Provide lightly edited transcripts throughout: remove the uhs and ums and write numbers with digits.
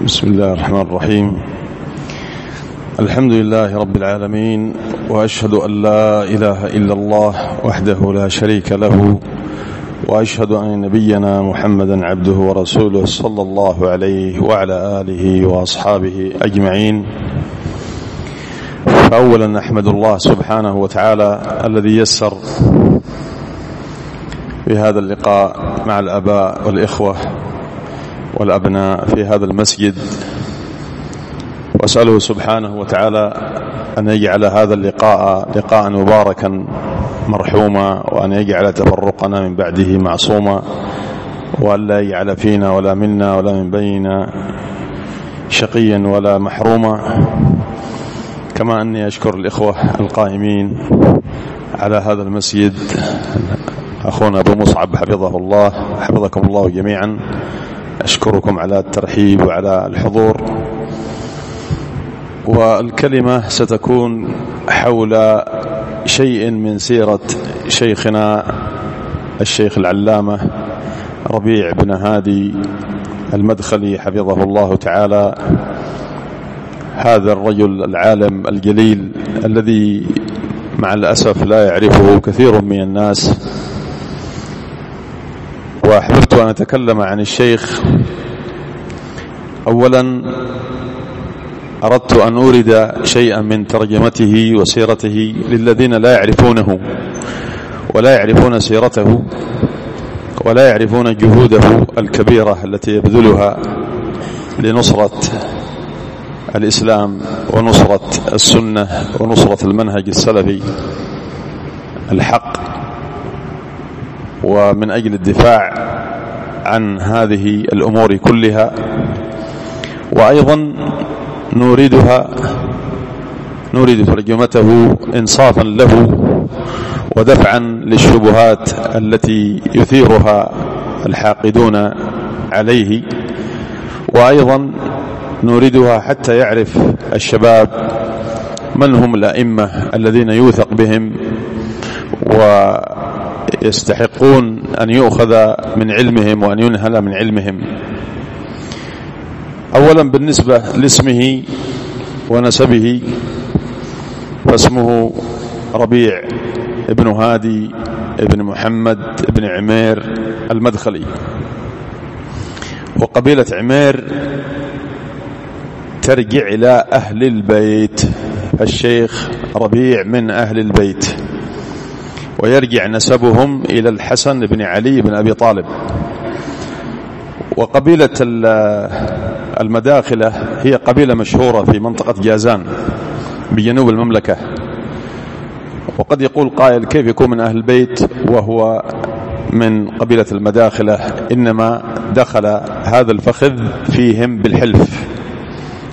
بسم الله الرحمن الرحيم. الحمد لله رب العالمين، وأشهد أن لا إله إلا الله وحده لا شريك له، وأشهد أن نبينا محمدا عبده ورسوله صلى الله عليه وعلى آله وأصحابه أجمعين. فأولا نحمد الله سبحانه وتعالى الذي يسر بهذا اللقاء مع الآباء والإخوة والأبناء في هذا المسجد، وأسأله سبحانه وتعالى أن يجعل هذا اللقاء لقاء مباركا مرحوما، وأن يجعل تفرقنا من بعده معصوما، وأن لا يجعل فينا ولا منا ولا من بيننا شقيا ولا محروما. كما أني أشكر الإخوة القائمين على هذا المسجد، أخونا أبو مصعب حفظه الله، حفظكم الله جميعا. أشكركم على الترحيب وعلى الحضور. والكلمة ستكون حول شيء من سيرة شيخنا الشيخ العلامة ربيع بن هادي المدخلي حفظه الله تعالى، هذا الرجل العالم الجليل الذي مع الأسف لا يعرفه كثير من الناس. وأحببت أن أتكلم عن الشيخ. أولا أردت أن أورد شيئا من ترجمته وسيرته للذين لا يعرفونه ولا يعرفون سيرته ولا يعرفون جهوده الكبيرة التي يبذلها لنصرة الإسلام ونصرة السنة ونصرة المنهج السلفي الحق، ومن أجل الدفاع عن هذه الأمور كلها. وأيضا نورد ترجمته إنصافا له ودفعا للشبهات التي يثيرها الحاقدون عليه، وأيضا نوردها حتى يعرف الشباب من هم الأئمة الذين يوثق بهم ويستحقون أن يؤخذ من علمهم وأن ينهل من علمهم. أولا بالنسبة لاسمه ونسبه، فاسمه ربيع ابن هادي ابن محمد ابن عمير المدخلي، وقبيلة عمير ترجع إلى أهل البيت. الشيخ ربيع من أهل البيت، ويرجع نسبهم إلى الحسن بن علي بن أبي طالب. وقبيلة المداخلة هي قبيلة مشهورة في منطقة جازان بجنوب المملكة. وقد يقول قائل كيف يكون من أهل البيت وهو من قبيلة المداخلة؟ إنما دخل هذا الفخذ فيهم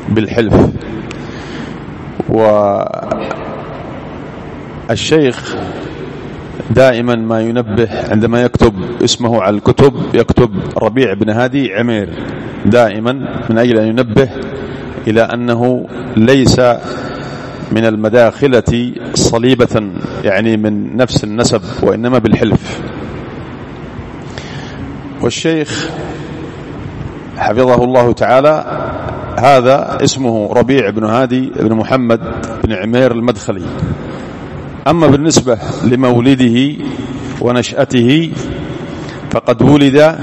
بالحلف. والشيخ دائما ما ينبه عندما يكتب اسمه على الكتب يكتب ربيع بن هادي عمير دائما، من أجل أن ينبه إلى أنه ليس من المداخلة صليبة، يعني من نفس النسب، وإنما بالحلف. والشيخ حفظه الله تعالى هذا اسمه ربيع بن هادي بن محمد بن عمير المدخلي. أما بالنسبة لمولده ونشأته، فقد ولد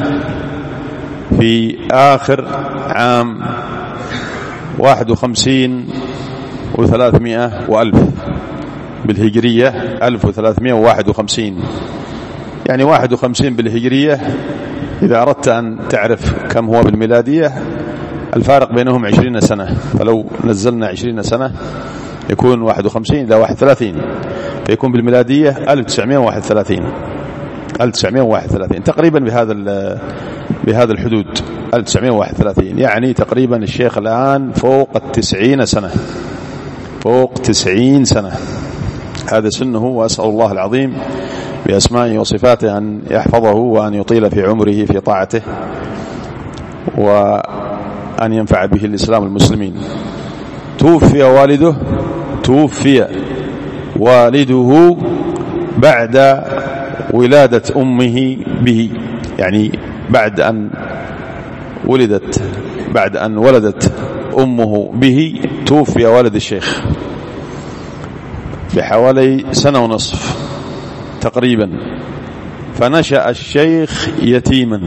في آخر عام 51 و300 وألف بالهجرية، 1351، يعني 51 بالهجرية. إذا أردت أن تعرف كم هو بالميلادية، الفارق بينهم 20 سنة، فلو نزلنا 20 سنة يكون 51 إلى 31، فيكون بالميلادية 1931 تقريبا بهذا الحدود، 1931. يعني تقريبا الشيخ الآن فوق 90 سنة، هذا سنه. وأسأل الله العظيم بأسمائه وصفاته أن يحفظه وأن يطيل في عمره في طاعته، وأن ينفع به الإسلام والمسلمين. توفي والده بعد ولادة أمه به، يعني بعد أن ولدت بعد أن ولدت أمه به توفي والد الشيخ بحوالي 1.5 سنة تقريبا، فنشأ الشيخ يتيما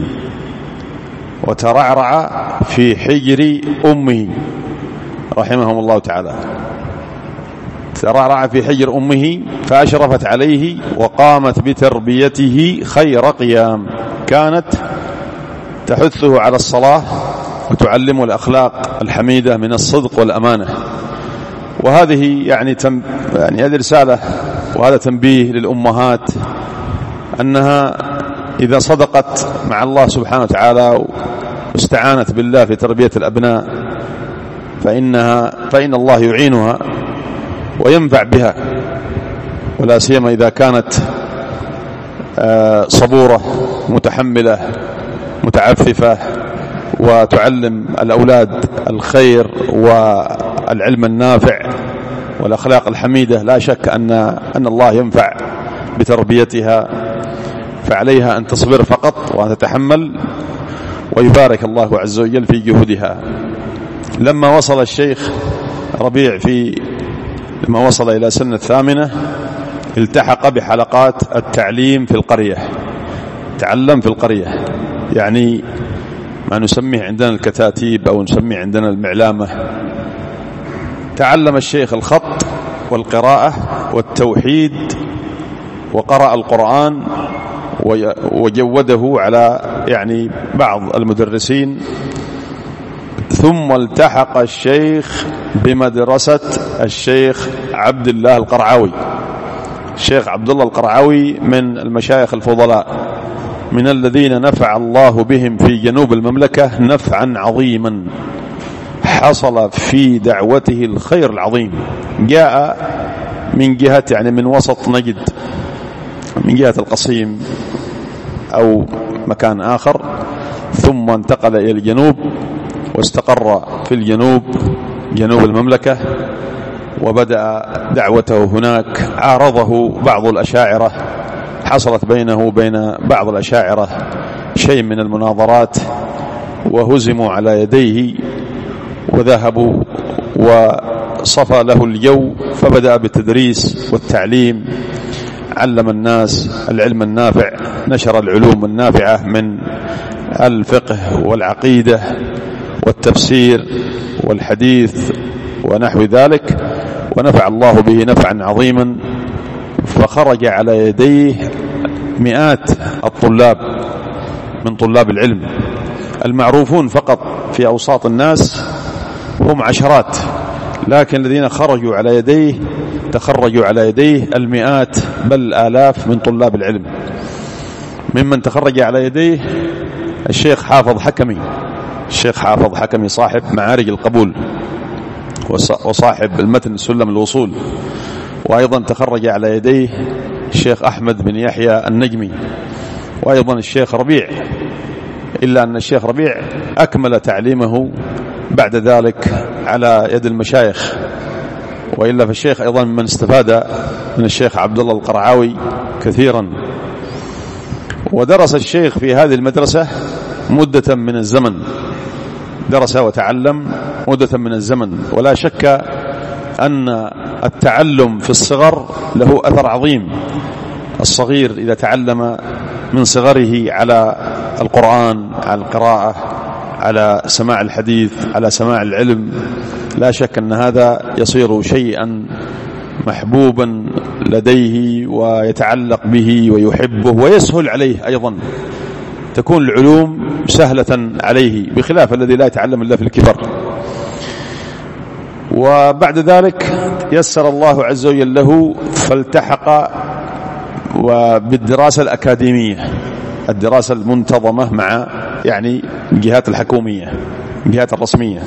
وترعرع في حجر أمه رحمهم الله تعالى، ترعرع في حجر أمه فأشرفت عليه وقامت بتربيته خير قيام، كانت تحثه على الصلاة وتعلمه الأخلاق الحميدة من الصدق والأمانة. وهذه يعني هذه رسالة وهذا تنبيه للأمهات أنها إذا صدقت مع الله سبحانه وتعالى واستعانت بالله في تربية الأبناء فإن الله يعينها وينفع بها، ولا سيما إذا كانت صبورة متحملة متعففة وتعلم الأولاد الخير والعلم النافع والأخلاق الحميدة. لا شك أن الله ينفع بتربيتها، فعليها أن تصبر فقط وأن تتحمل، ويبارك الله عز وجل في جهودها. لما وصل الشيخ ربيع لما وصل إلى سن 8 التحق بحلقات التعليم في القرية، تعلم في القرية، يعني ما نسميه عندنا الكتاتيب أو نسميه عندنا المعلامة. تعلم الشيخ الخط والقراءة والتوحيد وقرأ القرآن وجوده على يعني بعض المدرسين. ثم التحق الشيخ بمدرسة الشيخ عبد الله القرعاوي. الشيخ عبد الله القرعاوي من المشايخ الفضلاء، من الذين نفع الله بهم في جنوب المملكة نفعا عظيما، حصل في دعوته الخير العظيم. جاء من جهة يعني من وسط نجد، من جهة القصيم أو مكان آخر، ثم انتقل إلى الجنوب واستقر في جنوب المملكة، وبدأ دعوته هناك. عارضه بعض الأشاعرة، حصلت بينه وبين بعض الأشاعرة شيء من المناظرات، وهزموا على يديه وذهبوا وصفى له الجو، فبدأ بالتدريس والتعليم، علم الناس العلم النافع، نشر العلوم النافعة من الفقه والعقيدة والتفسير والحديث ونحو ذلك، ونفع الله به نفعا عظيما. فخرج على يديه مئات الطلاب من طلاب العلم، المعروفون فقط في أوساط الناس هم عشرات، لكن الذين خرجوا على يديه تخرجوا على يديه المئات بل الآلاف من طلاب العلم. ممن تخرج على يديه الشيخ حافظ حكمي، الشيخ حافظ حكمي صاحب معارج القبول وصاحب المتن سلم الوصول، وأيضا تخرج على يديه الشيخ أحمد بن يحيى النجمي، وأيضا الشيخ ربيع، إلا أن الشيخ ربيع أكمل تعليمه بعد ذلك على يد المشايخ، وإلا فالشيخ أيضا من استفاد من الشيخ عبد الله القرعاوي كثيرا. ودرس الشيخ في هذه المدرسة مدة من الزمن، درس وتعلم مدة من الزمن، ولا شك أن التعلم في الصغر له أثر عظيم. الصغير إذا تعلم من صغره على القرآن، على القراءة، على سماع الحديث، على سماع العلم، لا شك أن هذا يصير شيئا محبوبا لديه ويتعلق به ويحبه ويسهل عليه، أيضا تكون العلوم سهلة عليه، بخلاف الذي لا يتعلم إلا في الكبر. وبعد ذلك يسر الله عز وجل له فالتحق بالدراسة الأكاديمية، الدراسة المنتظمة مع يعني الجهات الحكومية، الجهات الرسمية.